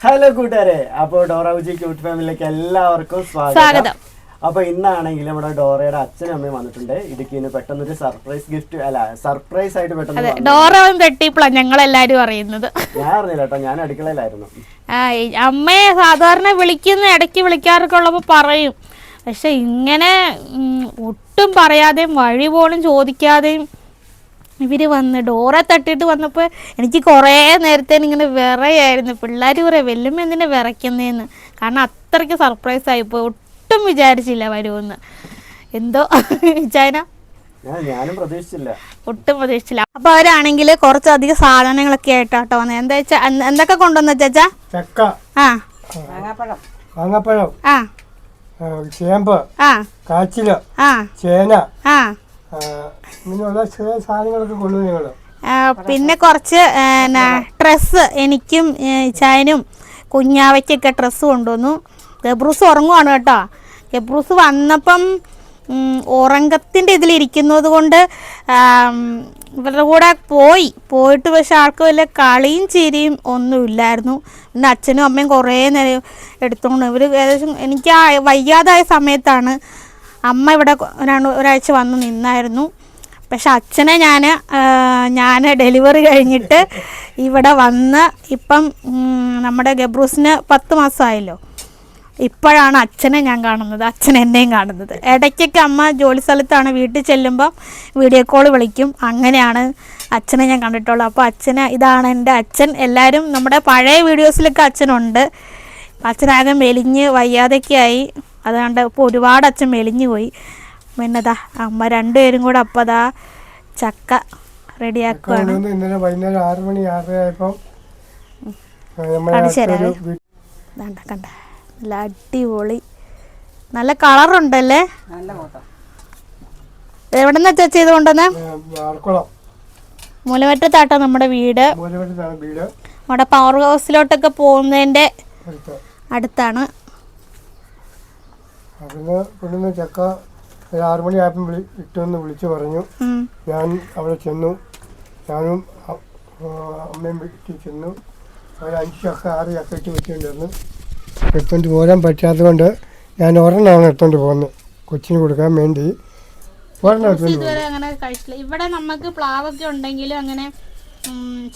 Hello കൂട്ടുകാരെ, അപ്പോൾ Dora ഉജി cute ഫാമിലിയിലേക്ക് എല്ലാവർക്കും സ്വാഗതം. അപ്പൊ ഇന്നാണെങ്കിൽ നമ്മുടെ ഡോറയുടെ അച്ഛനും അമ്മയും വന്നിട്ടുണ്ട്. ഇടുക്കിന്ന് പെട്ടെന്നൊരു സർപ്രൈസ് ആയിട്ട് പെട്ടെന്ന് ഞങ്ങളെല്ലാരും അറിയുന്നത്. ഞാൻ അറിഞ്ഞില്ല കേട്ടോ, ഞാൻ അടുക്കളയിലായിരുന്നു. അമ്മയെ സാധാരണ ഇടയ്ക്ക് വിളിക്കാറൊക്കെ ഉള്ളപ്പോ പറയും. പക്ഷെ ഇങ്ങനെ ഒട്ടും പറയാതെയും വഴി പോലും ചോദിക്കാതെയും ഇവര് വന്ന് ഡോറ തട്ടിയിട്ട് വന്നപ്പോൾ എനിക്ക് കുറേ നേരത്തെ ഇങ്ങനെ വിറയായിരുന്നു. പിള്ളേർ പറയാം വെല്ലുമ്മ എന്തിനാ വിറയ്ക്കുന്നതെന്ന്. കാരണം അത്രയ്ക്ക് സർപ്രൈസ് ആയിപ്പോയി. ഒട്ടും വിചാരിച്ചില്ല വരുമെന്ന്. എന്തോ ചൈന ഞാനും പ്രതീക്ഷിച്ചില്ല, ഒട്ടും പ്രതീക്ഷിച്ചില്ല. അപ്പൊ അവരാണെങ്കിൽ കുറച്ചധികം സാധനങ്ങളൊക്കെ ആയിട്ടാട്ടോ വന്നത്. എന്താ വെച്ചാ എന്തൊക്കെ കൊണ്ടുവന്ന ചേച്ചാ? ചക്ക, മാങ്ങാപ്പഴം, ചേമ്പ്, കാച്ചില്, ചേന, ഇങ്ങനെയുള്ള ചെറിയ സാധനങ്ങളൊക്കെ കൊണ്ടുവന്നു ഞങ്ങള്. പിന്നെ കുറച്ച് ഡ്രസ്സ് എനിക്കും ചായനും കുഞ്ഞാവയ്ക്കൊക്കെ ഡ്രസ്സ് കൊണ്ടുവന്നു. ഗബ്രൂസ് ഉറങ്ങുവാണ് കേട്ടോ. ഗബ്രൂസ് വന്നപ്പം ഉറങ്ങത്തിൻ്റെ ഇതിലിരിക്കുന്നത് കൊണ്ട് ഇവരുടെ കൂടെ പോയിട്ട് പക്ഷെ ആൾക്ക് വല്ല കളിയും ചിരിയും ഒന്നും ഇല്ലായിരുന്നു. പിന്നെ അച്ഛനും അമ്മയും കുറേ നേരം എടുത്തുകൊണ്ട് ഇവർ ഏകദേശം എനിക്ക് വയ്യാതായ സമയത്താണ് അമ്മ ഇവിടെ ഒരാഴ്ച വന്ന് നിന്നായിരുന്നു. പക്ഷെ അച്ഛനെ ഞാൻ ഡെലിവറി കഴിഞ്ഞിട്ട് ഇവിടെ വന്ന് ഇപ്പം നമ്മുടെ ഗബ്രൂസിന് 10 മാസമായല്ലോ. ഇപ്പോഴാണ് അച്ഛനെ ഞാൻ കാണുന്നത്, അച്ഛൻ എന്നെയും കാണുന്നത്. ഇടയ്ക്കൊക്കെ അമ്മ ജോലി സ്ഥലത്താണ്, വീട്ടിൽ ചെല്ലുമ്പം വീഡിയോ കോൾ വിളിക്കും. അങ്ങനെയാണ് അച്ഛനെ ഞാൻ കണ്ടിട്ടുള്ളൂ. അപ്പോൾ ഇതാണ് എൻ്റെ അച്ഛൻ. എല്ലാവരും നമ്മുടെ പഴയ വീഡിയോസിലൊക്കെ അച്ഛനുണ്ട്. അച്ഛനാകെ മെലിഞ്ഞ് വയ്യാതൊക്കെ ആയി. അതുകൊണ്ട് ഇപ്പോൾ ഒരുപാട് അച്ഛൻ മെലിഞ്ഞു പോയി. പിന്നെതാ അമ്മ രണ്ടുപേരും കൂടെ അപ്പതാ ചക്ക റെഡിയാക്കുകയാണ്. ഇന്നലെ വൈകുന്നേരം 6 മണി 6:30 ആയപ്പോൾ കണ്ട നല്ല അടിപൊളി, നല്ല കളറുണ്ടല്ലേ. എവിടെ നിന്ന് ചേച്ചി ഇത് കൊണ്ടുവന്നേ? മൂലമറ്റത്താട്ടോ നമ്മുടെ വീട്. നമ്മുടെ പവർ ഹൗസിലോട്ടൊക്കെ പോകുന്നതിൻ്റെ അടുത്താണ്. അതിന് കൊണ്ടുവന്ന ചക്ക 6 മണിയായപ്പോൾ ഇട്ടെന്ന് വിളിച്ചു പറഞ്ഞു. ഞാൻ അവിടെ ചെന്നു, ഞാനും അമ്മയും വീട്ടിൽ ചെന്നു. അവർ 5 ചക്ക 6 ചക്ക ഇട്ട് വെച്ചിട്ടുണ്ടായിരുന്നു. എടുത്തുകൊണ്ട് പോരാൻ പറ്റാത്തതുകൊണ്ട് ഞാൻ ഒരെണ്ണമാണ് എടുത്തുകൊണ്ട് പോകുന്നത്, കൊച്ചിന് കൊടുക്കാൻ വേണ്ടി. ഇതുവരെ അങ്ങനെ കഴിച്ചില്ല. ഇവിടെ നമുക്ക് പ്ലാവൊക്കെ ഉണ്ടെങ്കിലും അങ്ങനെ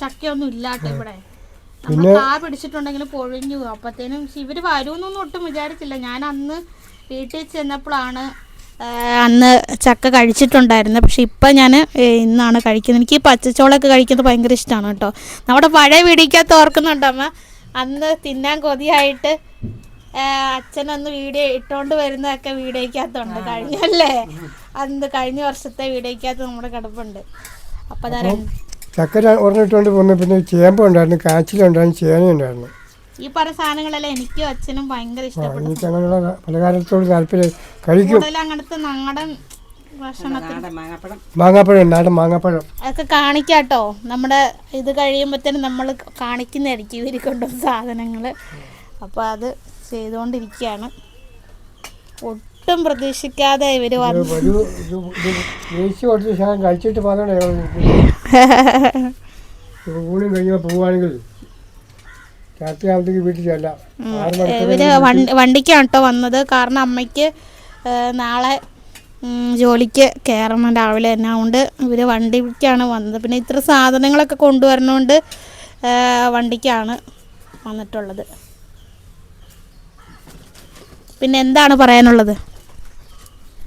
ചക്കയൊന്നും ഇല്ലാട്ടോ ഇവിടെ. പിന്നെ കാ പിടിച്ചിട്ടുണ്ടെങ്കിലും പൊഴിഞ്ഞു പോകും. അപ്പത്തേനും ഇവര് വരുമെന്നൊന്നും ഒട്ടും വിചാരിച്ചില്ല. ഞാൻ അന്ന് വീട്ടിൽ ചെന്നപ്പോഴാണ് അന്ന് ചക്ക കഴിച്ചിട്ടുണ്ടായിരുന്നത്. പക്ഷെ ഇപ്പം ഞാൻ ഇന്നാണ് കഴിക്കുന്നത്. എനിക്ക് പച്ചച്ചോളൊക്കെ കഴിക്കുന്നത് ഭയങ്കര ഇഷ്ടമാണ് കേട്ടോ. നമ്മുടെ പഴയ വീടിക്കകത്ത് ഓർക്കുന്നുണ്ടമ്മ, അന്ന് തിന്നാൻ കൊതിയായിട്ട് അച്ഛനൊന്ന് വീഡിയോ ഇട്ടുകൊണ്ട് വരുന്നതൊക്കെ വീഡിയോക്കകത്തുണ്ട്. കഴിഞ്ഞ വർഷത്തെ വീഡിയോക്കകത്ത് നമ്മുടെ കിടപ്പുണ്ട്. അപ്പം ചക്കര ഒരെണ്ണിട്ടുകൊണ്ട് പോകുന്നത്. പിന്നെ ചേമ്പ് ഉണ്ടായിരുന്നു, കാച്ചിലുണ്ടായിരുന്നു, ചേന ഉണ്ടായിരുന്നു. ഈ പറഞ്ഞ സാധനങ്ങളെല്ലാം എനിക്കും അച്ഛനും ഭയങ്കര ഇഷ്ടപ്പെട്ടു. എനിക്ക് അങ്ങനെയുള്ള പലഹാരത്തോട് താല്പര്യം, കഴിക്കും. അങ്ങനത്തെ നാടൻ മാങ്ങാപ്പഴം, നാടൻ മാങ്ങാപ്പഴം അതൊക്കെ കാണിക്കാട്ടോ. നമ്മുടെ ഇത് കഴിയുമ്പോഴത്തേനും നമ്മൾ കാണിക്കുന്നതായിരിക്കും ഇവർ കൊണ്ടുവന്ന സാധനങ്ങൾ. അപ്പോൾ അത് ചെയ്തുകൊണ്ടിരിക്കുകയാണ്. ഒട്ടും പ്രതീക്ഷിക്കാതെ ഇവർ കഴിച്ചിട്ട് ഊണും കഴിയുമ്പോൾ പോവുകയാണെങ്കിൽ വീട്ടിൽ ചെല്ലാം. ഇവര് വണ്ടിക്കാണ് കേട്ടോ വന്നത്. കാരണം അമ്മയ്ക്ക് നാളെ ജോലിക്ക് കയറണം രാവിലെ തന്നെ. അതുകൊണ്ട് ഇവർ വണ്ടിക്കാണ് വന്നത്. പിന്നെ ഇത്ര സാധനങ്ങളൊക്കെ കൊണ്ടുവരണോണ്ട് വണ്ടിക്കാണ് വന്നിട്ടുള്ളത്. പിന്നെ എന്താണ് പറയാനുള്ളത്?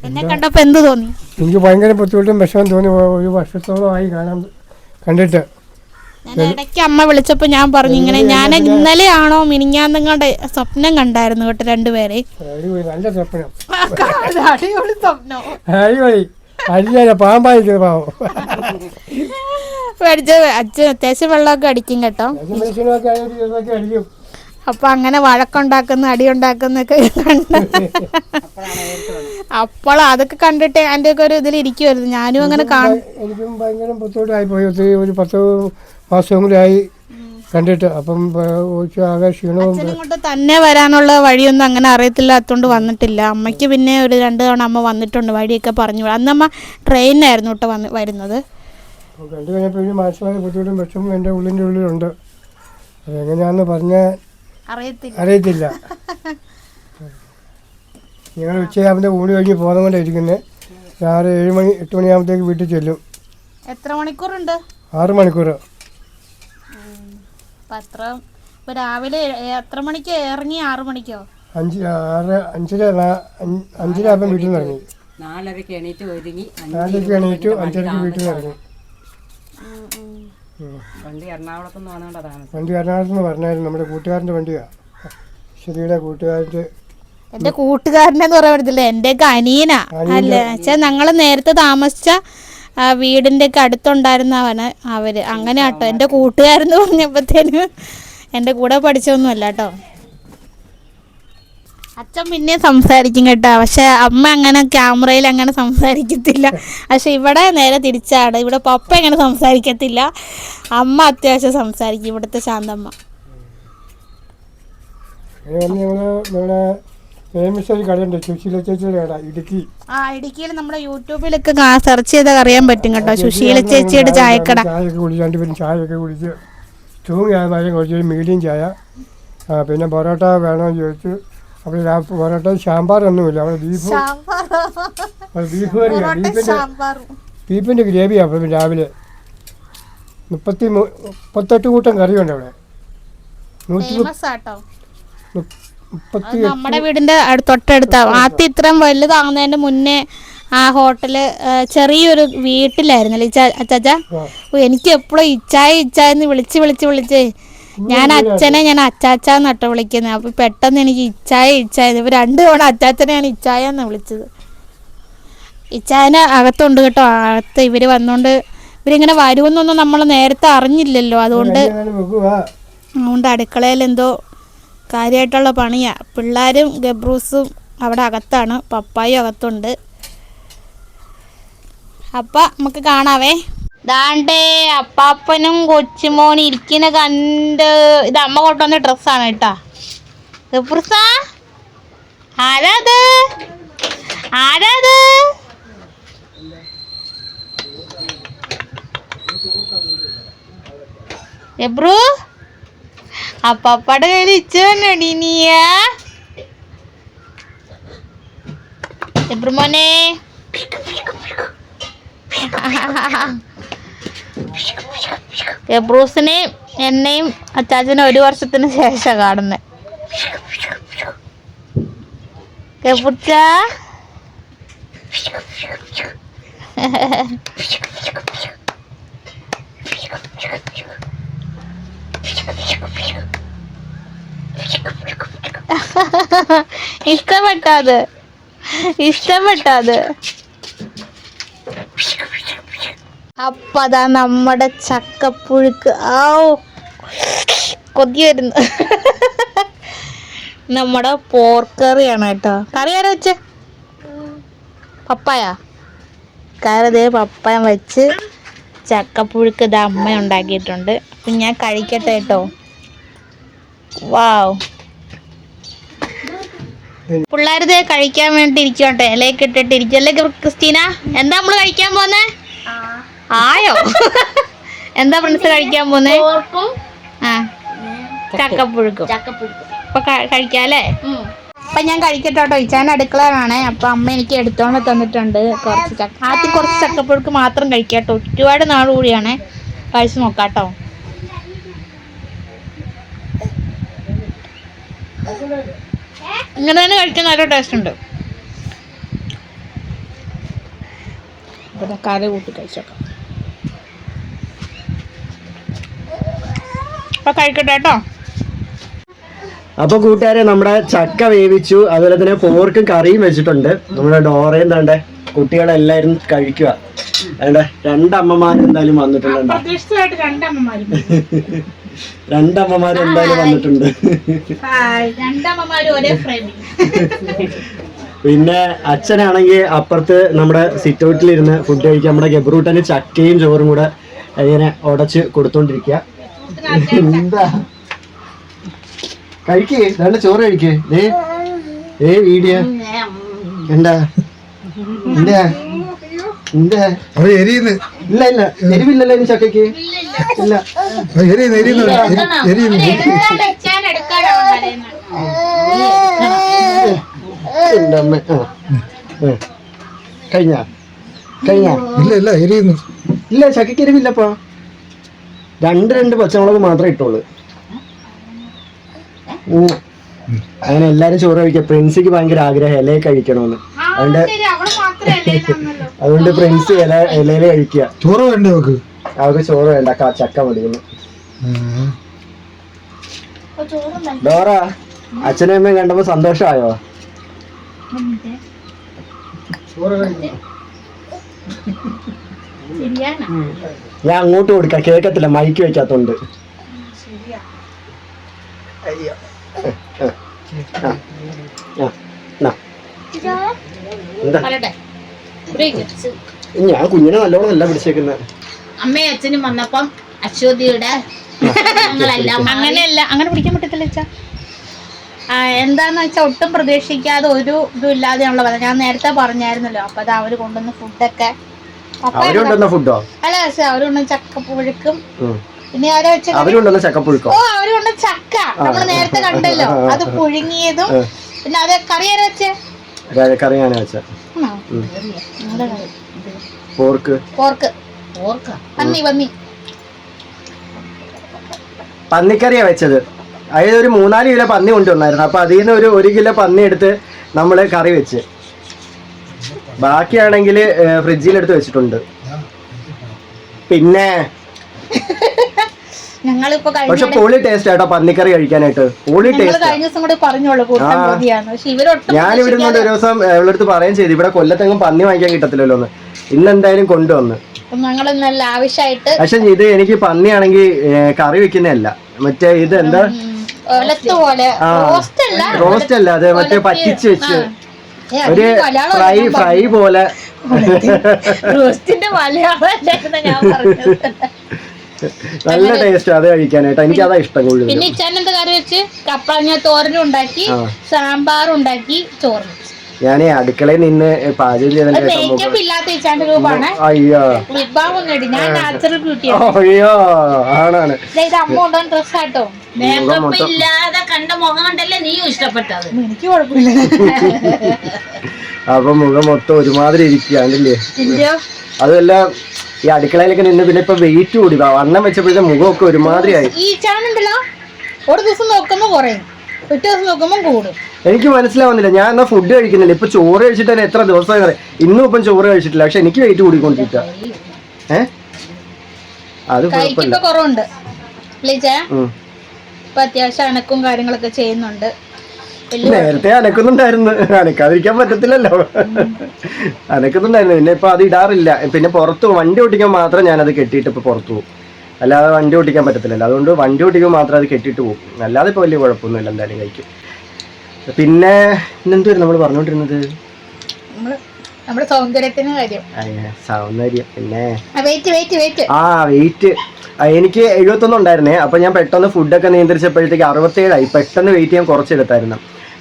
എന്നെ കണ്ടപ്പോൾ എന്ത് തോന്നി? എനിക്ക് ഭയങ്കര ബുദ്ധിമുട്ടും വിഷമം തോന്നി. ഒരു വർഷത്തോളമായി കണ്ടിട്ട്. ഞാൻ ഇടയ്ക്ക് അമ്മ വിളിച്ചപ്പോൾ ഞാൻ പറഞ്ഞു ഇങ്ങനെ, ഞാൻ ഇന്നലെയാണോ മിനിഞ്ഞാന്നങ്ങാണ്ട് സ്വപ്നം കണ്ടായിരുന്നു കേട്ടോ രണ്ടുപേരെ. നല്ല സ്വപ്നം, അടിപൊളി സ്വപ്നം. പാമ്പായിരിക്കും പാവം. അച്ഛൻ അത്യാവശ്യം വെള്ളമൊക്കെ അടിക്കും കേട്ടോ. അടിക്കും. അപ്പൊ അങ്ങനെ വഴക്കുണ്ടാക്കുന്ന അടിയുണ്ടാക്കുന്നൊക്കെ കണ്ട് അപ്പോൾ അതൊക്കെ കണ്ടിട്ട് എൻ്റെ ഒക്കെ ഒരു ഇതിലിരിക്കുമായിരുന്നു. ഞാനും അങ്ങനെ എനിക്കും ഭയങ്കര ബുദ്ധിമുട്ടായി പോയി. ഒരു 10 മാസം കൂടി ആയി കണ്ടിട്ട്. അപ്പം ആകെ ക്ഷീണവും. കൊണ്ട് തന്നെ വരാനുള്ള വഴിയൊന്നും അങ്ങനെ അറിയത്തില്ലാത്തതുകൊണ്ട് വന്നിട്ടില്ല. അമ്മയ്ക്ക് പിന്നെ ഒരു 2 തവണ അമ്മ വന്നിട്ടുണ്ട്, വഴിയൊക്കെ പറഞ്ഞു. അന്നമ്മ ട്രെയിനിനായിരുന്നു കേട്ടോ വരുന്നത്. കണ്ടു കഴിഞ്ഞപ്പോൾ മനസ്സിലായ ബുദ്ധിമുട്ടും വിഷമവും എൻ്റെ ഉള്ളിൻ്റെ ഉള്ളിലുണ്ട്. അതെങ്ങനെയാണെന്ന് പറഞ്ഞാൽ അറിയത്തില്ല. ഞങ്ങൾ ഉച്ചയാകുമ്പോൾ ഊണ് കഴിഞ്ഞ് പോകുന്നതുകൊണ്ടാണ് ഇരിക്കുന്നത്. രാവിലെ 7 മണി 8 മണിയാകുമ്പോഴത്തേക്ക് വീട്ടിൽ ചെല്ലും. എത്ര മണിക്കൂറുണ്ട്? 6 മണിക്കൂർ. രാവിലെ എത്ര മണിക്ക് ഇറങ്ങി? 6 മണിക്കോ? 5:30 ആകുമ്പോൾ വീട്ടിൽ നിന്ന് ഇറങ്ങി. 4:30 എണീറ്റ് ഒരുങ്ങി 5:30 എണീറ്റു 5:30 വീട്ടിൽ നിന്ന് ഇറങ്ങി. വണ്ടി എറണാകുളത്ത് നിന്ന് പറഞ്ഞായിരുന്നു. നമ്മുടെ കൂട്ടുകാരൻ്റെ വണ്ടിയാണ്, ശ്രീയുടെ കൂട്ടുകാരൻ്റെ. എന്റെ കൂട്ടുകാരനെന്ന് പറയാൻ പറ്റത്തില്ല, എന്റെയൊക്കെ അനിയനാ. അല്ലേ വെച്ചാൽ ഞങ്ങൾ നേരത്തെ താമസിച്ച വീടിന്റെ ഒക്കെ അടുത്തുണ്ടായിരുന്നവന് അവര്. അങ്ങനെ കേട്ടോ എന്റെ കൂട്ടുകാരെന്ന് പറഞ്ഞപ്പോഴത്തേനും എന്റെ കൂടെ പഠിച്ചൊന്നുമല്ല കേട്ടോ. അച്ഛൻ പിന്നെ സംസാരിക്കും കേട്ടോ, പക്ഷെ അമ്മ അങ്ങനെ ക്യാമറയിൽ അങ്ങനെ സംസാരിക്കത്തില്ല. പക്ഷെ ഇവിടെ നേരെ തിരിച്ചാണ്. ഇവിടെ പപ്പ അങ്ങനെ സംസാരിക്കത്തില്ല, അമ്മ അത്യാവശ്യം സംസാരിക്കും, ഇവിടുത്തെ ശാന്തമ്മ. ഇടുക്കിയിൽ നമ്മുടെ യൂട്യൂബിലൊക്കെ സെർച്ച് ചെയ്താൽ അറിയാൻ പറ്റും കേട്ടോ, സുശീല ചേച്ചിയുടെ ചായക്കട. ചായയൊക്കെ കുടിച്ച് 2 പേരും ചായയൊക്കെ കുടിച്ച് തൂങ്ങിയായ കുറച്ച് മീഡിയം ചായ. പിന്നെ പൊറോട്ട വേണമെന്ന് ചോദിച്ചു. അവിടെ പൊറോട്ട സാമ്പാറൊന്നുമില്ല, അവിടെ ബീഫ് ബീഫിൻ്റെ ഗ്രേവിയാണ്. രാവിലെ 38 കൂട്ടം കറിയുണ്ട് അവിടെ. നമ്മുടെ വീടിന്റെ തൊട്ടടുത്ത ആദ്യം ഇത്രയും വലുതാകുന്നതിന്റെ മുന്നേ ആ ഹോട്ടല് ചെറിയൊരു വീട്ടിലായിരുന്നല്ലേ അച്ചാച്ചാ. എനിക്ക് എപ്പോഴും ഇച്ചായെന്ന് വിളിച്ച് ഞാൻ അച്ചാച്ചാന്ന് നട്ടോ വിളിക്കുന്നത്. അപ്പൊ പെട്ടെന്ന് എനിക്ക് ഇച്ചായ ഇപ്പൊ 2 തവണ അച്ചാച്ചനെ ഞാൻ ഇച്ചായെന്ന് വിളിച്ചത്. ഇച്ചായനെ അകത്തുണ്ട് കേട്ടോ. അകത്ത് ഇവര് വന്നോണ്ട് ഇവരിങ്ങനെ വരുമെന്നൊന്നും നമ്മൾ നേരത്തെ അറിഞ്ഞില്ലല്ലോ. അതുകൊണ്ട് അടുക്കളയിൽ എന്തോ കാര്യമായിട്ടുള്ള പണിയാ. പിള്ളേരും ഗബ്രൂസും അവിടെ അകത്താണ്, പപ്പായും അകത്തുണ്ട്. അപ്പം നമുക്ക് കാണാവേ. ദാണ്ടേ അപ്പാപ്പനും കൊച്ചുമോനും ഇരിക്കുന്ന കണ്ട്. ഇത് അമ്മ കൊണ്ടുവന്ന ഡ്രസ്സാണ് കേട്ടാ. ഗബ്രൂസാ ആരാത്? ഗബ്രു അപ്പാപ്പയുടെ കയ്യിൽ ഇച്ചടി നീയാ ഗബ്രു മോനെ. ഗബ്രൂസിനെയും എന്നെയും അച്ചാച്ചനും 1 വർഷത്തിന് ശേഷം കാണുന്നത്. ഗബ്രുച്ച ഇഷ്ടപ്പെട്ടത് അപ്പതാ നമ്മുടെ ചക്കപ്പുഴുക്ക്. കൊതി വരുന്നു. നമ്മുടെ പോർക്കറിയാണ് കേട്ടോ. കറി ആരാ വെച്ചേ? പപ്പായ കറി. പപ്പായ വെച്ച് ചക്കപ്പുഴുക്ക് ഇത് അമ്മ ഉണ്ടാക്കിയിട്ടുണ്ട്. അപ്പം ഞാൻ കഴിക്കട്ടെ കേട്ടോ. വാവ്. പിള്ളേരത് കഴിക്കാൻ വേണ്ടി ഇരിക്കട്ടെ, ഇലയൊക്കെ ഇട്ടിട്ട് ഇരിക്കും അല്ലേ ക്രിസ്റ്റീന? എന്താ നമ്മള് കഴിക്കാൻ പോന്നേ? ആയോ? എന്താ ഫ്രണ്ട്സ് കഴിക്കാൻ പോന്നേ? ചക്കപ്പുഴുക്കും. അപ്പൊ കഴിക്കാല്ലേ? അപ്പൊ ഞാൻ കഴിക്കട്ടെ കേട്ടോ. ഇച്ചാൻ അടുക്കളയിലാണേ. അപ്പൊ അമ്മ എനിക്ക് എടുത്തോണ്ട് തന്നിട്ടുണ്ട് കുറച്ച് ചക്ക. ആദ്യം കുറച്ച് ചക്കപ്പുഴുക്ക് മാത്രം കഴിക്കാട്ടോ. ഒരുപാട് നാൾ കൂടിയാണേ. കഴിച്ചു നോക്കാട്ടോ. ഇങ്ങനെ തന്നെ കഴിക്കാൻ നല്ല ടേസ്റ്റ് ഉണ്ട്. കറി കൂട്ടി കഴിച്ചോക്കാം. അപ്പൊ കഴിക്കട്ടെ കേട്ടോ. അപ്പൊ കൂട്ടുകാരെ നമ്മുടെ ചക്ക വേവിച്ചു, അതുപോലെ തന്നെ പോർക്ക് കറിയും വെച്ചിട്ടുണ്ട്. നമ്മുടെ ഡോറയും തണ്ടേ കുട്ടികളെല്ലാരും കഴിക്കുക. അതെ 2 അമ്മമാർ എന്തായാലും വന്നിട്ടുണ്ട്. 2 അമ്മമാർ എന്തായാലും വന്നിട്ടുണ്ട്. പിന്നെ അച്ഛനാണെങ്കിൽ അപ്പുറത്ത് നമ്മുടെ സിറ്റ് ഔട്ടിലിരുന്ന് ഫുഡ് കഴിക്കുക. നമ്മുടെ ഗബ്രൂട്ടന് ചക്കയും ചോറും കൂടെ ഇങ്ങനെ ഉടച്ച് കൊടുത്തോണ്ടിരിക്കുക. എന്താ കഴിക്കേ? രണ്ട് ചോറ് കഴിക്കേ. വീഡിയോ എന്താ എന്താ എന്താ ഇല്ല ഇല്ല എരിവില്ലല്ലോ ഇനി ചക്കയ്ക്ക്. ഇല്ല എന്റെ അമ്മ. കഴിഞ്ഞ ഇല്ല എരിയുന്നു. ഇല്ല ചക്കക്കരിവില്ലപ്പോ. രണ്ട് പച്ചമുളക് മാത്രമേ ഇട്ടുള്ളൂ. അങ്ങനെ എല്ലാരും ചോറ് കഴിക്കാം. പ്രിൻസിക്ക് ഭയങ്കര ആഗ്രഹം ഇലയെ കഴിക്കണമെന്ന്. അതുകൊണ്ട് പ്രിൻസ് ഇലയില് കഴിക്കുക. ചോറ് വേണ്ടേ അവക്ക്? അവർക്ക് ചോറ് വേണ്ട, ചക്ക മതിയുന്നു. ഡോറ, അച്ഛനും അമ്മയും കണ്ടപ്പോ സന്തോഷമായോ? ഞാൻ അങ്ങോട്ട് കൊടുക്കാം, കേക്കത്തില്ല, മൈക്ക് വെക്കാത്തോണ്ട്. ഞാൻ കുഞ്ഞിനെ നല്ലോണം അല്ല പിടിച്ചേക്കുന്നത്. അമ്മയും അച്ഛനും വന്നപ്പം അശ്വതിയുടെ അങ്ങനെയല്ല, അങ്ങനെ പിടിക്കാൻ പറ്റത്തില്ല വെച്ചാ. എന്താന്ന് വെച്ചാ ഒട്ടും പ്രതീക്ഷിക്കാതെ ഒരു ഇതും ഇല്ലാതെയാണല്ലോ പറഞ്ഞത്. ഞാൻ നേരത്തെ പറഞ്ഞായിരുന്നല്ലോ. അപ്പൊ അത് അവര് കൊണ്ടുവന്ന ഫുഡൊക്കെ ഫുഡോ അല്ല, അവര് കൊണ്ടുവന്ന ചക്കപ്പുഴുക്കും പിന്നെ ആരോ വെച്ച ചക്കപ്പുഴുക്കോ. ഓ, അവര് കൊണ്ട ചക്ക നമ്മള് നേരത്തെ കണ്ടല്ലോ. അത് പുഴുങ്ങിയതും പിന്നെ അത് കറി ആരാ വെച്ചേ? കറി ഞാനാ വെച്ച. പോർക്ക് പന്നിക്കറിയാ വെച്ചത്. അതായത് ഒരു 3-4 കിലോ പന്നി കൊണ്ടുവന്നായിരുന്നു. അപ്പൊ അതിൽ നിന്ന് 1 കിലോ പന്നി എടുത്ത് നമ്മള് കറി വെച്ച്, ബാക്കിയാണെങ്കിൽ ഫ്രിഡ്ജിലെടുത്ത് വെച്ചിട്ടുണ്ട്. പിന്നെ പക്ഷെ പൊളി ടേസ്റ്റ് ആട്ടോ പന്നിക്കറി കഴിക്കാനായിട്ട്. പൊളി ടേസ്റ്റ്. ഞാനിവിടെ ഒരു ദിവസം ഇവളടുത്ത് പറയുകയും ചെയ്തു, ഇവിടെ കൊല്ലത്തെങ്ങും പന്നി വാങ്ങിക്കാൻ കിട്ടത്തില്ലല്ലോ എന്ന്. ഇന്ന് എന്തായാലും കൊണ്ടുവന്ന്. പക്ഷെ ഇത് എനിക്ക് പന്നിയാണെങ്കിൽ കറി വെക്കുന്നതല്ല, മറ്റേ ഇത് എന്താ റോസ്റ്റ് അല്ല, അത് മറ്റേ പറ്റിച്ച് വെച്ച് ഒരു ഫ്രൈ പോലെ. നല്ല ടേസ്റ്റ് അത് കഴിക്കാനായിട്ട്. എനിക്ക് അതാ ഇഷ്ടം കൂടുതൽ. പിന്നെ ഇച്ചാനെന്താ കറി വെച്ച് കപ്പളങ്ങ തോരനും ഉണ്ടാക്കി, സാമ്പാറും ഉണ്ടാക്കി, ചോറ്. ഞാനേ അടുക്കളയിൽ നിന്ന് പാചകം ചെയ്ത അയ്യോ ആണാണ്. അപ്പൊ മുഖം മൊത്തം ഒരുമാതിരി ഇരിക്കുകയാണല്ലേ. അതല്ല ഈ അടുക്കളയിലൊക്കെ നിന്ന് പിന്നെ ഇപ്പൊ വെയിറ്റ് കൂടി, വണ്ണം വെച്ചപ്പോഴത്തെ മുഖമൊക്കെ ഒരുമാതിരി ആയി. ഈ ചാനുണ്ടല്ലോ ഒരു ദിവസം നോക്കുമ്പോ കുറയും, പിറ്റേ ദിവസം നോക്കുമ്പോ കൂടും. എനിക്ക് മനസ്സിലാവുന്നില്ല. ഞാൻ എന്നാ ഫുഡ് കഴിക്കുന്നില്ല. ഇപ്പൊ ചോറ് കഴിച്ചിട്ട് തന്നെ എത്ര ദിവസമായി. ഇന്നും ഇപ്പം ചോറ് കഴിച്ചിട്ടില്ല, പക്ഷെ എനിക്ക് വെയിറ്റ് കൂടിക്കൊണ്ടിരിക്കുക. അത് കുറവുണ്ട്. ഇപ്പൊ അത്യാവശ്യം അനക്കും കാര്യങ്ങളൊക്കെ ചെയ്യുന്നുണ്ട്. നേരത്തെ അനക്കുന്നുണ്ടായിരുന്നു, അനക്കാതിരിക്കാൻ പറ്റത്തില്ലല്ലോ. അനക്കുന്നുണ്ടായിരുന്നു. പിന്നെ ഇപ്പൊ അത് ഇടാറില്ല. പിന്നെ പുറത്തു വണ്ടി ഓടിക്കാൻ മാത്രം ഞാനത് കെട്ടിയിട്ട് ഇപ്പൊ പുറത്തു പോകും. അല്ലാതെ വണ്ടി ഓടിക്കാൻ പറ്റത്തില്ലല്ലോ. അതുകൊണ്ട് വണ്ടി ഓടിക്കുമ്പോൾ മാത്രം അത് കെട്ടിയിട്ട് പോകും. അല്ലാതെ ഇപ്പൊ വലിയ കുഴപ്പമൊന്നുമില്ല, എന്തായാലും കഴിക്കും. പിന്നെ ഇന്നെന്തുവരും നമ്മൾ പറഞ്ഞോണ്ടിരുന്നത്? സൗന്ദര്യത്തിന് കാര്യം. സൗന്ദര്യം. പിന്നെ വെയിറ്റ് എനിക്ക് 71 ഉണ്ടായിരുന്നേ. അപ്പൊ ഞാൻ പെട്ടെന്ന് ഫുഡൊക്കെ നിയന്ത്രിച്ചപ്പോഴത്തേക്ക് 67 പെട്ടെന്ന് വെയിറ്റ് ഞാൻ കുറച്ചെടുത്തായിരുന്നു.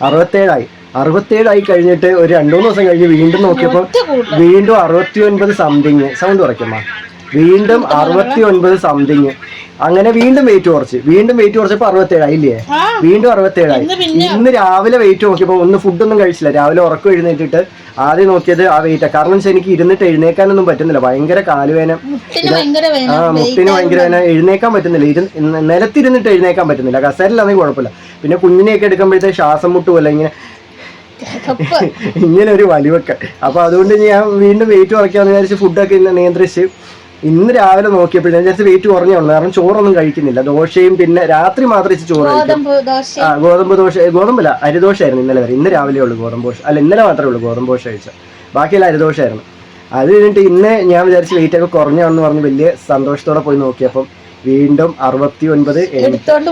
67 കഴിഞ്ഞിട്ട് ഒരു 2-3 ദിവസം കഴിഞ്ഞ് വീണ്ടും നോക്കിയപ്പോ വീണ്ടും 69 സംതിങ്. സൗണ്ട് കുറയ്ക്കുമ്പോ വീണ്ടും 69 സംതിങ്. അങ്ങനെ വീണ്ടും വെയിറ്റ് കുറച്ചപ്പോ 67 ആയില്ലേ. വീണ്ടും 67. ഇന്ന് രാവിലെ വെയിറ്റ് നോക്കിയപ്പോ ഫുഡൊന്നും കഴിച്ചില്ല. രാവിലെ ഉറക്കം എഴുന്നേറ്റിട്ട് ആദ്യം നോക്കിയത് ആ വെയിറ്റ്. കാരണം വെച്ചാൽ എനിക്ക് ഇരുന്നിട്ട് എഴുന്നേക്കാനൊന്നും പറ്റുന്നില്ല. ഭയങ്കര കാലുവേന, മുട്ടിന് ഭയങ്കര വേന, എഴുന്നേക്കാൻ പറ്റുന്നില്ല. നിലത്തിരുന്നിട്ട് എഴുന്നേക്കാൻ പറ്റുന്നില്ല. കസേരയിലാണെങ്കിൽ കുഴപ്പമില്ല. പിന്നെ കുഞ്ഞിനെയൊക്കെ എടുക്കുമ്പോഴത്തേക്ക് ശ്വാസം മുട്ടുമല്ല, ഇങ്ങനെ ഒരു വലിവൊക്കെ. അപ്പൊ അതുകൊണ്ട് ഞാൻ വീണ്ടും വെയിറ്റ് കുറയ്ക്കാന്ന് വിചാരിച്ച് ഫുഡൊക്കെ നിയന്ത്രിച്ച് ഇന്ന് രാവിലെ നോക്കിയപ്പോൾ ഞാൻ വിചാരിച്ച് വെയിറ്റ് കുറഞ്ഞുള്ളൂ. കാരണം ചോറൊന്നും കഴിക്കുന്നില്ല. ദോശയും പിന്നെ രാത്രി മാത്രം ചോറ് കഴിക്കും. ഗോതമ്പല്ല, അരിദോശയായിരുന്നു ഇന്നലെ വരെ. ഇന്ന് രാവിലെ ഉള്ളൂ ഗോതമ്പ് ദോശ. അല്ല, ഇന്നലെ മാത്രമേ ഉള്ളൂ ഗോതമ്പ് ദോശ കഴിച്ചത്. ബാക്കിയെല്ലാം അരിദോശയായിരുന്നു. അത് കഴിഞ്ഞിട്ട് ഇന്ന് ഞാൻ വിചാരിച്ച് വെയിറ്റ് ഒക്കെ കുറഞ്ഞാണെന്ന് പറഞ്ഞ് വലിയ സന്തോഷത്തോടെ പോയി നോക്കിയപ്പം വീണ്ടും 69. എടുത്തോണ്ട്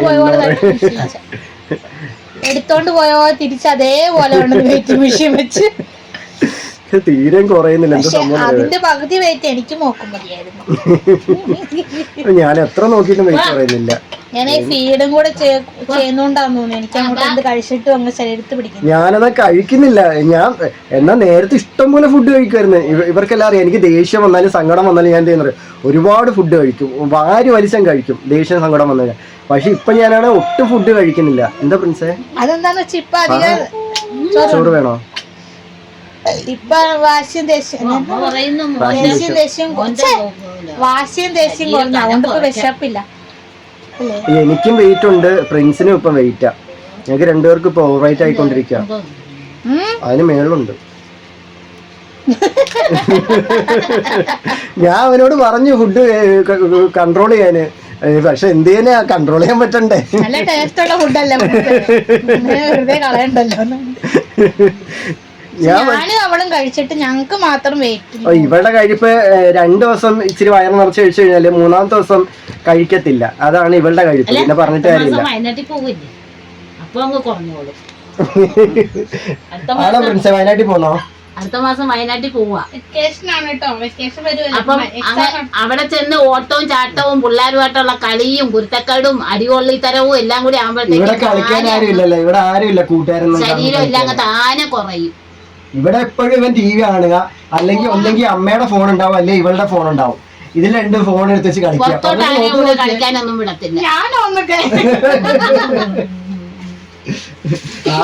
പോയോ തിരിച്ച് അതേപോലെ മെഷീൻ വെച്ച് തീരെ കുറയുന്നില്ല. അതിന്റെ പകുതി വെയിറ്റ് എനിക്ക് നോക്കുമ്പോഴായിരുന്നു. ഞാൻ എത്ര നോക്കിയിട്ടും വെയിറ്റ് കുറയുന്നില്ല. ഞാൻ ഈ ഫീഡും കൂടെ ചെയ്യുന്നോണ്ടാന്ന് തോന്നുന്നു എനിക്ക് അങ്ങോട്ട് എന്ത് കഴിച്ചിട്ടും അങ്ങ് ശരീരത്ത് പിടിക്കും. ഞാനത് കഴിക്കുന്നില്ല. ഞാൻ എന്നാ നേരത്തെ ഇഷ്ടം പോലെ ഫുഡ് കഴിക്കുമായിരുന്നു. ഇവർക്കെല്ലാം അറിയാം. എനിക്ക് ദേഷ്യം വന്നാലും സങ്കടം വന്നാലും ഞാൻ ചെയ്യുന്നത് ഒരുപാട് ഫുഡ് കഴിക്കും, വാരി വലിച്ചം കഴിക്കും ദേഷ്യം സങ്കടം വന്നാൽ. പക്ഷെ ഇപ്പൊ ഞാനാണ് ഒട്ടും ഫുഡ് കഴിക്കുന്നില്ല. എന്താ പ്രിൻസേ? അതെന്താന്ന് വെച്ചാ ഇപ്പൊ അധികം ചോറ് വേണോ? ഇപ്പൊ വാശിയും ദേഷ്യം വാശിയും ദേഷ്യം വാശിയും ദേഷ്യം കുറഞ്ഞു. അതുകൊണ്ട് ഇപ്പൊ വിശപ്പില്ല. എനിക്കും വെയിറ്റ് ഉണ്ട്, പ്രിൻസിനും ഇപ്പം വെയിറ്റാ. ഞങ്ങൾക്ക് രണ്ടുപേർക്കും ഇപ്പൊ ഓവർ വെയിറ്റ് ആയിക്കൊണ്ടിരിക്കുക. അതിന് മേളുണ്ട്. ഞാൻ അവനോട് പറഞ്ഞു ഫുഡ് കൺട്രോൾ ചെയ്യാന്, പക്ഷെ എന്ത് ചെയ്യാനാ, കൺട്രോൾ ചെയ്യാൻ പറ്റണ്ടേ. നല്ല ടേസ്റ്റ് ഉള്ള ഫുഡല്ലേ, വെറുതെ കളയണ്ടല്ലോ. ഞാനും അവളും കഴിച്ചിട്ട് ഞങ്ങക്ക് മാത്രം വെയിറ്റ്. ഇവളുടെ കഴിപ്പ് 2 ദിവസം ഇച്ചിരി വയറ് നിറച്ച് കഴിച്ചു കഴിഞ്ഞാല് 3-ാമത്തെ ദിവസം കഴിക്കത്തില്ല. അതാണ് ഇവളുടെ കഴിപ്പ്. പിന്നെ പറഞ്ഞിട്ട് കാര്യമില്ല. ആണോ പ്രിൻസേ? വയനാട്ടിൽ പോന്നോ? അടുത്ത മാസം വയനാട്ടിൽ പോവാ. അപ്പം അവിടെ ചെന്ന് ഓട്ടവും ചാട്ടവും പിള്ളേരുമായിട്ടുള്ള കളിയും കുരുത്തക്കേടും അടികൊള്ളിത്തരവും എല്ലാം കൂടി ഇവിടെ കളിക്കാൻ ആരും ഇല്ലല്ലോ. ഇവിടെ ആരും ഇല്ല കൂട്ടുകാരൊന്നും. ശരീരം എല്ലാം താനെ കുറയും. ഇവിടെ എപ്പോഴും ഇവൻ TV കാണുക, അല്ലെങ്കിൽ ഒന്നെങ്കിൽ അമ്മയുടെ ഫോൺ ഉണ്ടാവും, അല്ലെങ്കിൽ ഇവളുടെ ഫോൺ ഉണ്ടാവും. ഇതിൽ 2 ഫോൺ എടുത്ത് വെച്ച് കളിക്കാനൊന്നും വിടത്തില്ല.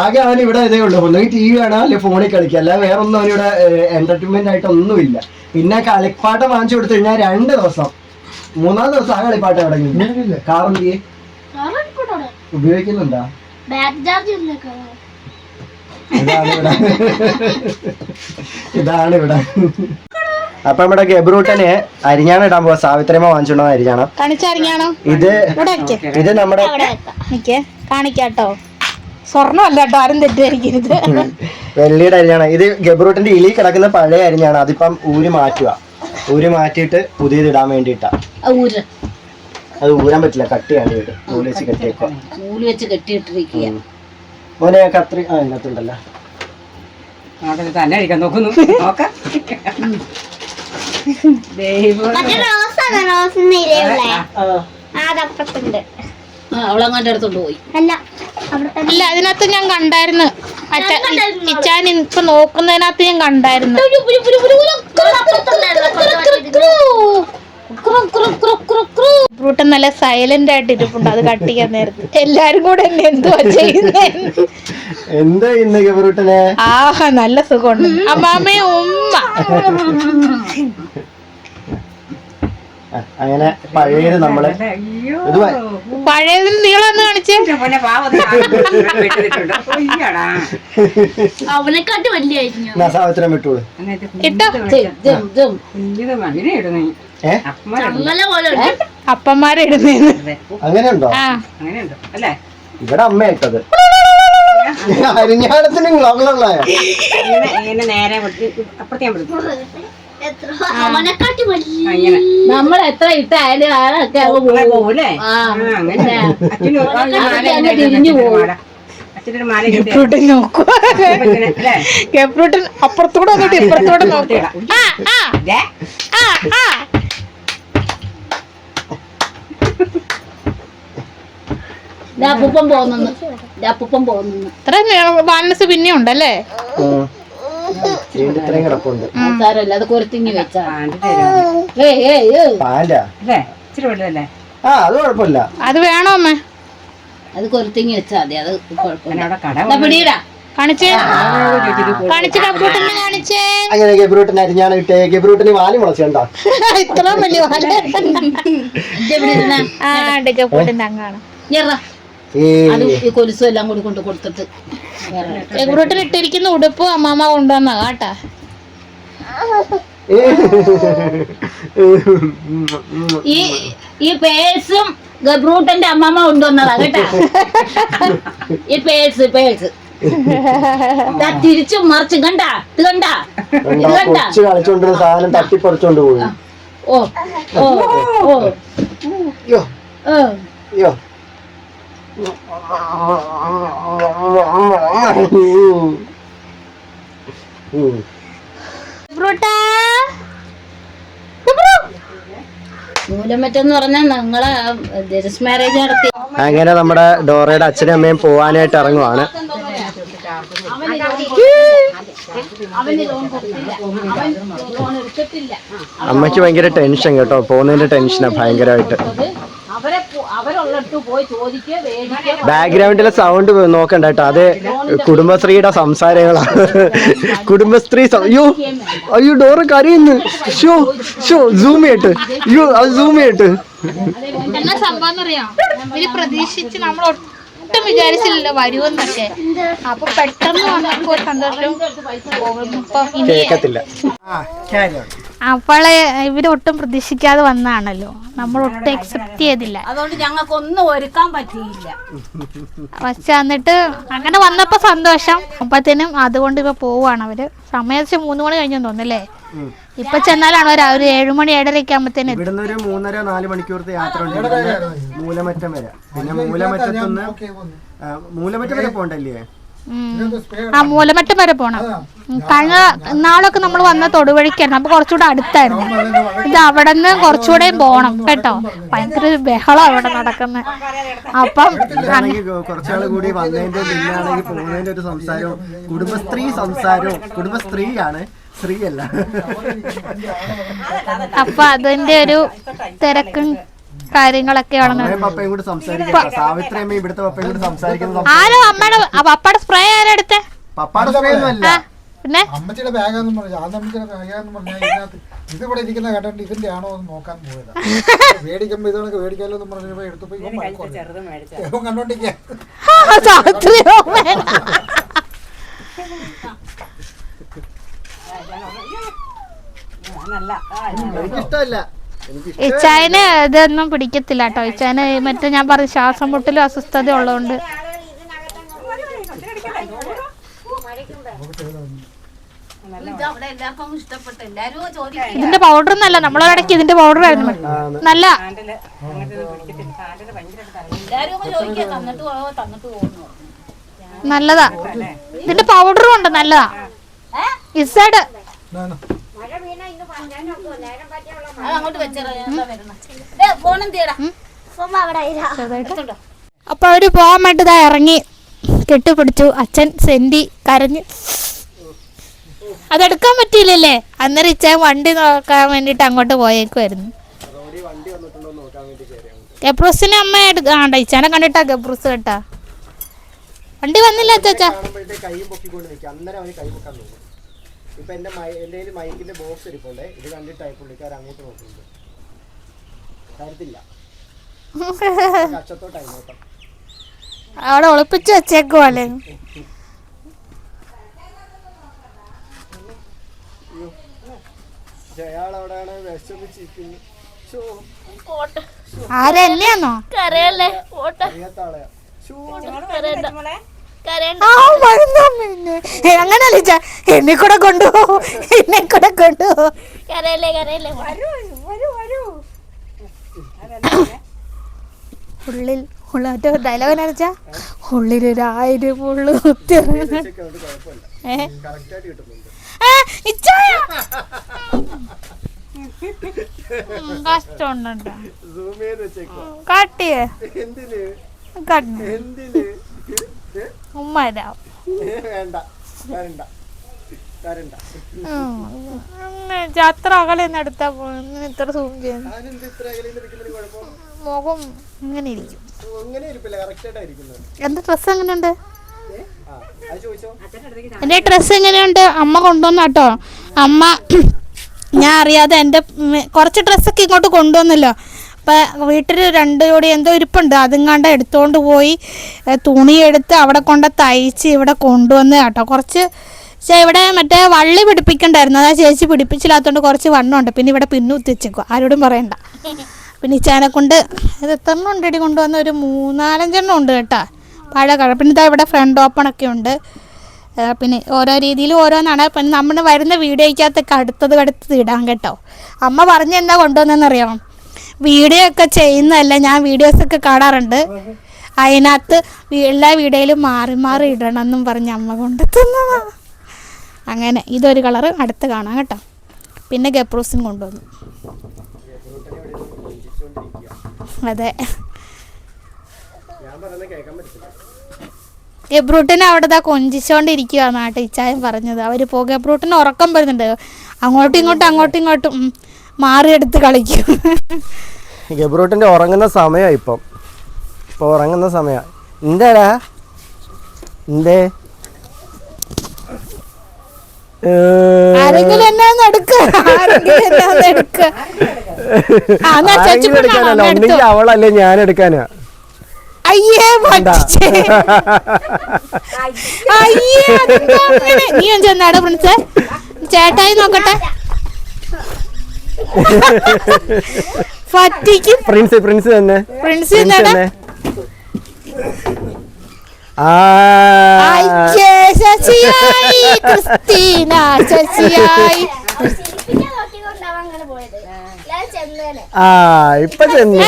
ആകെ അവൻ ഇവിടെ ഇതേ ഉള്ളൂ. ഒന്നെങ്കിൽ TV കാണാം, അല്ലെങ്കിൽ ഫോണിൽ കളിക്കുക, അല്ല വേറെ ഒന്നും അവനിവിടെ എന്റർടൈൻമെന്റ് ആയിട്ടൊന്നുമില്ല. പിന്നെ കളിപ്പാട്ടം വാങ്ങിച്ചു കൊടുത്തു കഴിഞ്ഞാൽ 2 ദിവസം 3-ാം ദിവസം ആ കളിപ്പാട്ടം എവിടെ കാറെന്തിയെ ഉപയോഗിക്കുന്നുണ്ടാ? ഇതാണ് ഇവിടെ. അപ്പൊ നമ്മുടെ ഗബ്രൂട്ടനെ അരിഞ്ഞാണ് ഇടാൻ പോവാ. സാവിത്രിയമ്മ വാങ്ങിച്ചോണ്ടോ അരിഞ്ഞാണം. ഇത് നമ്മുടെ കാണിക്കാട്ടോ, സ്വർണ്ണമല്ല കേട്ടോ, ആരും തെറ്റിദ്ധരിക്കരുത്. വെള്ളിയുടെ അരിഞ്ഞാണ് ഇത്. ഗബ്രൂട്ടന്റെ ഇലി കിടക്കുന്ന പഴയ അരിഞ്ഞാണ്. അതിപ്പം ഊരി മാറ്റുക. ഊരി മാറ്റിയിട്ട് പുതിയത് ഇടാൻ വേണ്ടിട്ടാ. അത് ഊരാൻ പറ്റില്ല, കട്ടിയാണ് വീട്. നൂല് വെച്ച് കെട്ടിയേക്കോ. നൂല് വെച്ച് കെട്ടിയിട്ടിരിക്കുക. മോനെ കത്രി അതിനകത്തുണ്ടല്ലോ. തന്നെ അടിക്കാൻ നോക്കുന്നു. നോക്കാം. അവളങ്ങാണ്ട് അടുത്തോണ്ട് പോയി. അല്ല, അതിനകത്ത് ഞാൻ കണ്ടായിരുന്നു. ഇച്ചാൻ ഇപ്പൊ നോക്കുന്നതിനകത്ത് ഞാൻ കണ്ടായിരുന്നു. ബ്രൂട്ടൻ നല്ല സൈലന്റ് ആയിട്ട് ഇരിപ്പുണ്ട്. അത് കട്ടിക്കാൻ നേരത്ത് എല്ലാരും കൂടെ എന്തുവാ ചെയ്യുന്നേ? എന്താ ഇന്ന് ഗബ്രൂട്ടനെ? ആഹാ, നല്ല സുഖമുണ്ട്. അമ്മാമ്മയെ ഉമ്മ. അങ്ങനെ പഴയത് നമ്മള് പഴയതിന് നീളൊന്ന് കാണിച്ചേ. അവനെക്കാട്ടി വലിയായിരുന്നു. സാവിത്രം വിട്ടോളൂ. അപ്പന്മാരെ ഇടുന്നേന്ന് അങ്ങനെയുണ്ടോ? അല്ലേ? ഇവിടെ അമ്മ ഇട്ടത് അരിഞ്ഞാണത്തിന് ഗ്ലോബിലുള്ളായ നേരെ അപ്പുറത്തേം നമ്മൾ എത്ര ഇട്ടായാലും ആളൊക്കെ പോകൂലേ? തിരിഞ്ഞു പോകും. അപ്പുറത്തൂടെ വന്നിട്ട് ഇപ്പുറത്തൂടെ നോക്കുക. അപ്പൂപ്പം പോകുന്നു. ഇത്ര ബാലൻസ് പിന്നെ ഉണ്ടല്ലേ? സാരല്ല, അത് കൊരുത്തിങ്ങി വെച്ചാ അത് കുഴപ്പമില്ല. അത് വേണോ അമ്മ? അത് കൊരുത്തിങ്ങി വെച്ചാ മതി. അത് പിടിയിടാ. കാണിച്ചേ, കാണിച്ചേ ഗബ്രൂട്ടനെ കാണിച്ചേ. അങ്ങനെ ഗബ്രൂട്ടൻ അരിഞ്ഞാണ് ഇട്ടേ. ഗബ്രൂട്ടന് വാല് മുളച്ചുണ്ടോ? ഇത്ര വലിയ വാല്. ഗബ്രൂട്ടന്റെ അങ്ങാണ്. അത് ഈ കൊലുസും എല്ലാം കൂടി കൊണ്ട് കൊടുത്തിട്ട് ഗബ്രൂട്ടൻ ഇട്ടിരിക്കുന്ന ഉടുപ്പ് അമ്മാമ്മ കൊണ്ടുവന്നാ കേട്ടാ. ഈ പേഴ്സും ഗബ്രൂട്ടന്റെ അമ്മമ്മ കൊണ്ടുവന്നതാ കേട്ടാ. ഈ പേഴ്സ് തിരിച്ചും മറിച്ചും കണ്ടാ. ഇത് കണ്ടാ കളിച്ചോണ്ടിരുന്ന സാധനം തട്ടിപ്പറിച്ചോണ്ട് പോയി. ഓ ഓ ഓ യോ മൂലമറ്റെന്ന് പറഞ്ഞാൽ ഞങ്ങളെ ജസ്റ്റ് മാരേജ് നടത്തി. അങ്ങനെ നമ്മുടെ ഡോറയുടെ അച്ഛനും അമ്മയും പോവാനായിട്ട് ഇറങ്ങുവാണ്. അമ്മയ്ക്ക് ഭയങ്കര ടെൻഷൻ കേട്ടോ. പോകുന്നതിന്റെ ടെൻഷനാ ഭയങ്കരമായിട്ട്. അവരുള്ള അടുത്ത് പോയി ചോദിക്കുക വേടിക്കുക. ബാക്ക്ഗ്രൗണ്ടിലെ സൗണ്ട് നോക്കണ്ട കേട്ടോ, അത് കുടുംബശ്രീയുടെ സംസാരങ്ങളാണ്. കുടുംബശ്രീ അയ്യോ ഡോറ് കരയുന്നു. സൂം ചെയ്യട്ട്, അയ്യോ അത് സൂം ചെയ്യട്ട്. എന്നാ സംഭവം അറിയാം, ഇവര് പ്രതീക്ഷിച്ച് നമ്മൾ ഒട്ടും വിചാരിച്ചില്ലല്ലോ വരുമെന്നൊക്കെ. അപ്പൊ പെട്ടെന്ന് വന്നപ്പോ ഒരു സന്തോഷം. കേക്കത്തില്ല. അപ്പോളെ ഇവര് ഒട്ടും പ്രതീക്ഷിക്കാതെ വന്നാണല്ലോ, നമ്മൾ ഒട്ടും എക്സെപ്റ്റ് ചെയ്തില്ല. അതുകൊണ്ട് ഞങ്ങൾക്കൊന്നും ഒരുക്കാൻ പറ്റിയില്ല. പക്ഷെ എന്നിട്ട് അങ്ങനെ വന്നപ്പോ സന്തോഷം. അപ്പത്തേനും അതുകൊണ്ട് ഇപ്പൊ പോവാണ് അവര്. സമയം 3 മണി കഴിഞ്ഞു തോന്നുന്നല്ലേ. ഇപ്പൊ ചെന്നാലാണ് ഒരു 7 മണി 7:30 ആകുമ്പത്തേനും. ഇവിടുന്ന് ഒരു 3-4 മണിക്കൂറത്തെ യാത്ര ഉണ്ട് മൂലമറ്റം വരെ. പിന്നെ മൂലമറ്റത്തുനിന്ന് മൂലമറ്റം വരെ പോണ്ടല്ലേ? ആ മൂലമറ്റം വരെ പോണം. കഴിഞ്ഞ നാളൊക്കെ നമ്മൾ വന്ന തൊടുവഴിക്കായിരുന്നു, അപ്പൊ കുറച്ചുകൂടെ അടുത്തായിരുന്നു. ഇത് അവിടെ നിന്ന് കുറച്ചുകൂടെയും പോണം കേട്ടോ. ഭയങ്കര ബഹളം അവിടെ നടക്കുന്നത്. അപ്പം കുറച്ചാള് കൂടി വന്നതിന്റെ പിന്നാണെങ്കിൽ പോകുന്നതിന്റെ ഒരു സംസാരവും സംസാരവും കുടുംബസ്ത്രീയാണ്, സ്ത്രീയല്ല. അപ്പൊ അതിന്റെ ഒരു തിരക്കും കാര്യങ്ങളൊക്കെയാണ്. ആരോ അമ്മയുടെ പപ്പയുടെ സ്പ്രേ ആരെടുത്തേ? പിന്നെ അമ്മച്ചിയുടെ ബാഗാന്ന് പറഞ്ഞു. അത് അമ്മച്ചിയുടെ ബാഗാന്ന് പറഞ്ഞാൽ ഇതിനകത്ത് ഇതിവിടെ ഇരിക്കുന്ന കേട്ടിട്ട് ഇതിന്റെ ആണോ എന്ന് നോക്കാൻ പോയതാ. മേടിക്കുമ്പോ ഇതൊക്കെ മേടിക്കാലോ എന്ന് പറഞ്ഞപ്പോ എടുത്തപ്പോ ഇവൻ കണ്ടോണ്ടിരിക്കുക. എനിക്കിഷ്ടമല്ല. ഇച്ചായന് ഇതൊന്നും പിടിക്കത്തില്ല കേട്ടോ. ഇച്ചായന് മറ്റേ ഞാൻ പറഞ്ഞ ശ്വാസം മുട്ടലും അസ്വസ്ഥത ഉള്ളതുകൊണ്ട്. ഇതിന്റെ പൗഡർ ഒന്നല്ല, നമ്മളൊരിടയ്ക്ക് ഇതിന്റെ പൗഡർ ആയിരുന്നു നല്ല. നല്ലതാ, ഇതിന്റെ പൗഡറും ഉണ്ട് നല്ലതാ. ഇസഡ് അപ്പൊ അവര് പോകാൻ വേണ്ടി ഇതാ ഇറങ്ങി, കെട്ടിപ്പിടിച്ചു. അച്ഛൻ സെന്റി കരഞ്ഞു. അതെടുക്കാൻ പറ്റിയില്ലല്ലേ. അന്നേരം ഇച്ചാൻ വണ്ടി നോക്കാൻ വേണ്ടിട്ട് അങ്ങോട്ട് പോയേക്കുമായിരുന്നു. ഗബ്രൂസിനെ അമ്മ എടുക്കാണ്ട, ഇച്ചാനെ കണ്ടിട്ടാ ഗബ്രൂസ് കേട്ടാ. വണ്ടി വന്നില്ല അച്ചാ. ഇപ്പൊ എന്റെ മൈക്കിന്റെ ബോക്സ് ഇരിപ്പുണ്ട്. ഇത് കണ്ടിട്ടായി പുള്ളിക്കാർ അങ്ങോട്ട് നോക്കുന്നത്. തരത്തില്ല, കച്ചത്തോട്ടായി നോക്കാം. അവിടെ ഒളിപ്പിച്ച് വെച്ചേക്കുവല്ലേ. അയാളവിടെയാണ് വിഷമിച്ചിരിക്കുന്നത്. ആരെന്നെയാന്നോ? അറിയാത്താളെയാ. അങ്ങനല്ല, എന്നെ കൂടെ കൊണ്ടുപോകും, എന്നെ കൂടെ കൊണ്ടുപോകും. ഉള്ളിൽ മറ്റേ ഡയലോഗ് അടിച്ചാ ഉള്ളിലൊരു1000 ഉള്ളു. കഷ്ടമുണ്ടോ കാട്ടിയേ ഉമ്മ അത്ര അകലെന്ന് എടുത്താ ഇത്ര സൂം ചെയ്യുന്നു. മുഖം ഇങ്ങനെ ഇരിക്കും. എന്റെ ഡ്രസ് എങ്ങനെയുണ്ട്? എന്റെ ഡ്രസ് എങ്ങനെയുണ്ട്? അമ്മ കൊണ്ടുവന്നാട്ടോ. അമ്മ ഞാൻ അറിയാതെ എൻ്റെ കുറച്ച് ഡ്രസ്സൊക്കെ ഇങ്ങോട്ട് കൊണ്ടുവന്നല്ലോ. അപ്പം വീട്ടിൽ 2 ജോഡി എന്തോ ഇരിപ്പുണ്ട്, അതുങ്ങാണ്ട് എടുത്തുകൊണ്ട് പോയി തുണിയെടുത്ത് അവിടെ കൊണ്ട് തയ്ച്ച് ഇവിടെ കൊണ്ടുവന്ന് കേട്ടോ. കുറച്ച് ഇവിടെ മറ്റേ വള്ളി പിടിപ്പിക്കണ്ടായിരുന്നു, അതാ ചേച്ചി പിടിപ്പിച്ചില്ലാത്തതുകൊണ്ട് കുറച്ച് വണ്ണമുണ്ട്. പിന്നെ ഇവിടെ പിന്നുത്തിച്ചേക്കും, ആരോടും പറയണ്ട. പിന്നെ ഇച്ചാനെ കൊണ്ട് ഇത് എത്ര എണ്ണം ഉണ്ടടി കൊണ്ടുവന്ന? ഒരു 3-4 എണ്ണം ഉണ്ട് കേട്ടോ, പഴയ കളർ. പിന്നെ ഇതാ ഇവിടെ ഫ്രണ്ട് ഓപ്പണൊക്കെ ഉണ്ട്. പിന്നെ ഓരോ രീതിയിൽ ഓരോന്നാണ്. പിന്നെ നമ്മൾ വരുന്ന വീഡിയോയ്ക്കകത്തൊക്കെ അടുത്തത് ഇടാം കേട്ടോ. അമ്മ പറഞ്ഞ് എന്താ കൊണ്ടുവന്നതെന്നറിയാമോ? വീഡിയോ ഒക്കെ ചെയ്യുന്നതല്ല, ഞാൻ വീഡിയോസൊക്കെ കാണാറുണ്ട്, അതിനകത്ത് എല്ലാ വീഡിയോയിലും മാറി ഇടണം എന്നും പറഞ്ഞ് അമ്മ കൊണ്ടുതന്നതാ. അങ്ങനെ ഇതൊരു കളറ് അടുത്ത് കാണാം കേട്ടോ. പിന്നെ ഗപ്രൂസും കൊണ്ടുവന്നു. അതെ, ഗബ്രൂട്ടിനെ അവിടെ കൊഞ്ചിച്ചോണ്ടിരിക്കുക നാട്ടിൽ ഇച്ചായം പറഞ്ഞത്. അവർ ഗബ്രൂട്ടിന് ഉറക്കം വരുന്നുണ്ട്, അങ്ങോട്ടും ഇങ്ങോട്ടും മാറിയെടുത്ത് കളിക്കും. ഗബ്രൂട്ടിന്റെ ഉറങ്ങുന്ന സമയം ഇപ്പം. ഇപ്പോൾ ഉറങ്ങുന്ന സമയം. എന്താടാ എന്തേ? ആരെങ്കിലും എന്നെ ഒന്ന് എടുക്ക്. ആരെങ്കിലും എന്നെ ഒന്ന് എടുക്ക്. ആ, എന്നാ ചേച്ചി കൊണ്ടാണോ? എടുക്കാനല്ല, ഒന്ന് എടുത്തോ. ഒന്നെങ്കിൽ അവളല്ലേ ഞാൻ എടുക്കാനാ. അയ്യേ പറ്റിച്ചേ. അയ്യേ അതെന്താ അങ്ങനെ? നീ ഒന്ന് ചെന്നാടെ പ്രിൻസേ, ചേട്ടായി നോക്കട്ടെ. പറ്റിക്കും. പ്രിൻസ് തന്നെ. പ്രിൻസ് പ്രിൻസ് എന്താണ്? തന്നെ. അയ്യേ ശശിയായി, ക്രിസ്റ്റീന ശശിയായി. ഇപ്പൊ ചെന്ന്.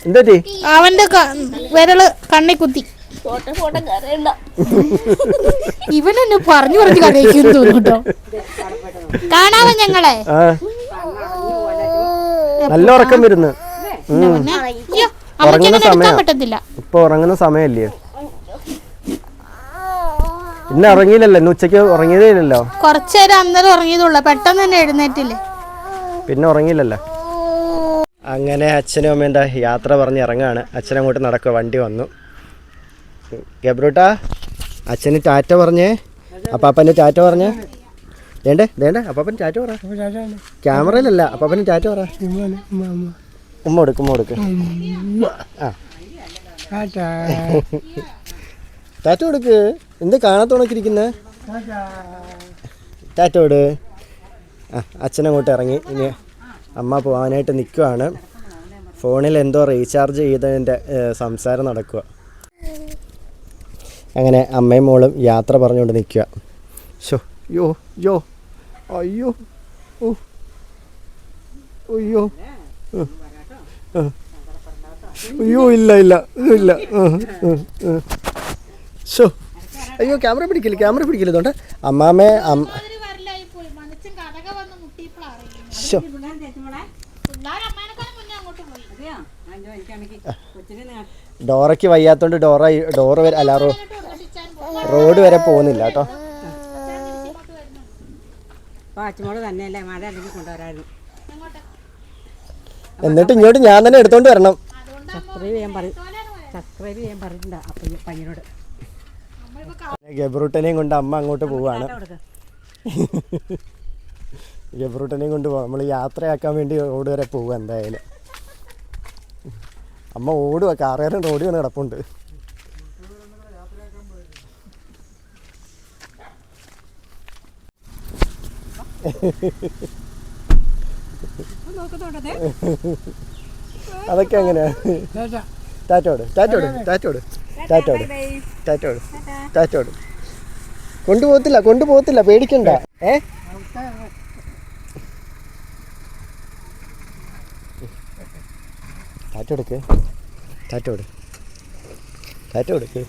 എന്തേ? അവന്റെ വിരള് കണ്ണി കുത്തി. ഇവനെന്നെ പറഞ്ഞു കരയിക്കുന്നു തോന്നുട്ടോ. കാണാവോ ഞങ്ങളെ? നല്ല ഉറക്കം വരുന്നു. ഉറങ്ങുന്ന സമയം. പറ്റത്തില്ല. ഇപ്പൊ ഉറങ്ങുന്ന സമയല്ലേ? ഇന്ന് ഉറങ്ങിയില്ലല്ലോ, ഇന്ന് ഉച്ചക്ക് ഉറങ്ങിയതേ ഇല്ലല്ലോ. കുറച്ചേരം അന്നേരം ഉറങ്ങിയതുള്ള, പെട്ടെന്ന് തന്നെ എഴുന്നേറ്റില്ലേ. പിന്നെ ഉറങ്ങിയില്ലല്ലോ. അങ്ങനെ അച്ഛനും അമ്മയും എന്താ യാത്ര പറഞ്ഞ് ഇറങ്ങാണ്. അച്ഛനങ്ങോട്ട് നടക്കുക, വണ്ടി വന്നു. ഗബ്രൂട്ടാ, അച്ഛന് ടാറ്റ പറഞ്ഞേ. അപ്പാപ്പൻ്റെ ടാറ്റ പറഞ്ഞേ. ദേണ്ടേ അപ്പാപ്പൻ ടാറ്റ പറ. ക്യാമറയിലല്ല, അപ്പാപ്പന് ടാറ്റ പറ. ഉമ്മ കൊടുക്ക്. ആ ടാറ്റ കൊടുക്ക്. എന്ത് കാണാത്തോണക്കിരിക്കുന്നേ? ടാറ്റ കൊടു. അച്ഛനങ്ങോട്ട് ഇറങ്ങി. ഇനി അമ്മ പോകാനായിട്ട് നിൽക്കുവാണ്. ഫോണിൽ എന്തോ റീചാർജ് ചെയ്തതിൻ്റെ സംസാരം നടക്കുക. അങ്ങനെ അമ്മയും മോളും യാത്ര പറഞ്ഞുകൊണ്ട് നിൽക്കുക. യോ അയ്യോ അയ്യോ അയ്യോ ഇല്ല അയ്യോ ക്യാമറ പിടിക്കില്ല ഇതുകൊണ്ട് അമ്മാമ്മേ. ഡോറയ്ക്ക് വയ്യാത്തോണ്ട് ഡോറ് വരെ അല്ല റോഡ് വരെ പോകുന്നില്ല കേട്ടോ. എന്നിട്ട് ഇങ്ങോട്ട് ഞാൻ തന്നെ എടുത്തോണ്ട് വരണം. ഗബ്രൂട്ടനെയും കൊണ്ട് അമ്മ അങ്ങോട്ട് പോവാണ്. ഗബ്രൂട്ടനെയും കൊണ്ട് പോവാം. നമ്മൾ യാത്രയാക്കാൻ വേണ്ടി റോഡ് വരെ പോവുക. എന്തായാലും അമ്മ ഓടുക, കാറുകാരൻ റോഡിൽ വന്ന് കിടപ്പുണ്ട്. അതൊക്കെ എങ്ങനെയാ? ടാറ്റോട് കൊണ്ടുപോകത്തില്ല പേടിക്കണ്ട. ടാറ്റ കൊടുക്ക്.